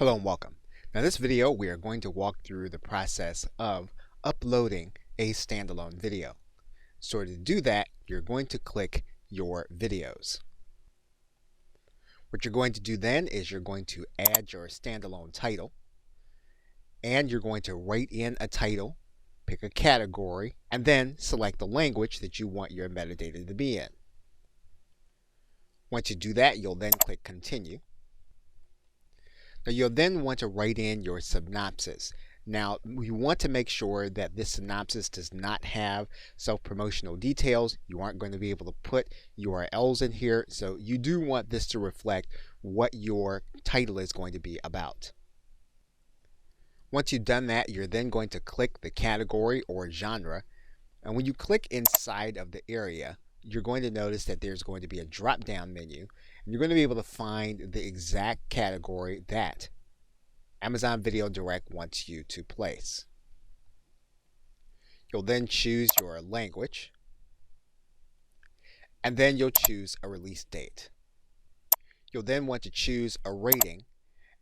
Hello and welcome. Now, in this video, we are going to walk through the process of uploading a standalone video. So to do that, you're going to click your videos. What you're going to do then is you're going to add your standalone title, and you're going to write in a title, pick a category, and then select the language that you want your metadata to be in. Once you do that, you'll then click continue. Now you'll then want to write in your synopsis. Now you want to make sure that this synopsis does not have self-promotional details. You aren't going to be able to put URLs in here, so you do want this to reflect what your title is going to be about. Once you've done that, you're then going to click the category or genre, and when you click inside of the area, you're going to notice that there's going to be a drop-down menu, and you're going to be able to find the exact category that Amazon Video Direct wants you to place. You'll then choose your language, and then you'll choose a release date. You'll then want to choose a rating,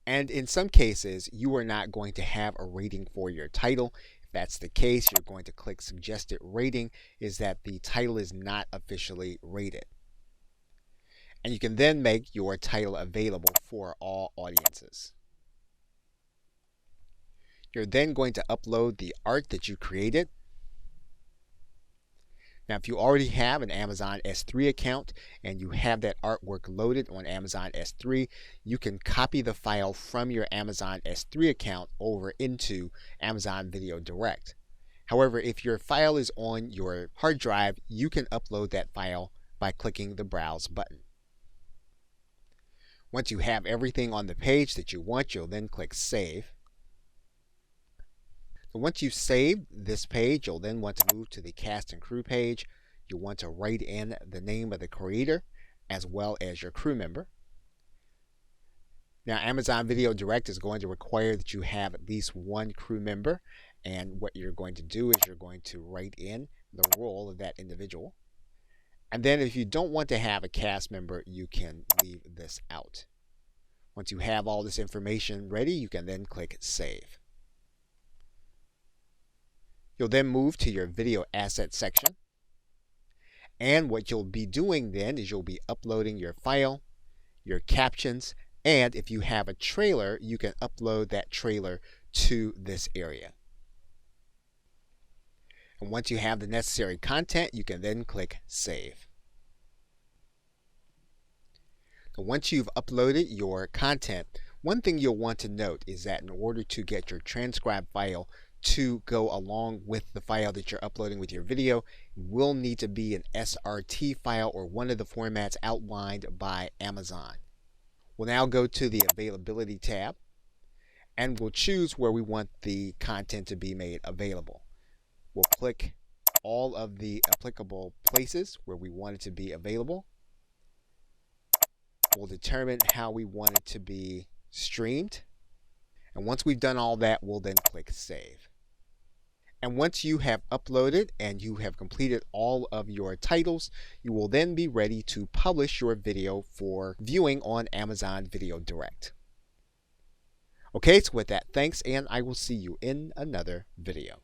and in some cases, you are not going to have a rating for your title. If that's the case, you're going to click suggested rating, is that the title is not officially rated. And you can then make your title available for all audiences. You're then going to upload the art that you created. Now, if you already have an Amazon S3 account and you have that artwork loaded on Amazon S3, you can copy the file from your Amazon S3 account over into Amazon Video Direct. However, if your file is on your hard drive, you can upload that file by clicking the Browse button. Once you have everything on the page that you want, you'll then click Save. So once you've saved this page, you'll then want to move to the cast and crew page. You'll want to write in the name of the creator as well as your crew member. Now, Amazon Video Direct is going to require that you have at least one crew member, and what you're going to do is you're going to write in the role of that individual. And then if you don't want to have a cast member, you can leave this out. Once you have all this information ready, you can then click Save. You'll then move to your video asset section. And what you'll be doing then is you'll be uploading your file, your captions, and if you have a trailer, you can upload that trailer to this area. And once you have the necessary content, you can then click Save. So once you've uploaded your content, one thing you'll want to note is that in order to get your transcribed file to go along with the file that you're uploading with your video, it will need to be an SRT file or one of the formats outlined by Amazon. We'll now go to the Availability tab, and we'll choose where we want the content to be made available. We'll click all of the applicable places where we want it to be available. We'll determine how we want it to be streamed. And once we've done all that, we'll then click Save. And once you have uploaded and you have completed all of your titles, you will then be ready to publish your video for viewing on Amazon Video Direct. Okay, so with that, thanks, and I will see you in another video.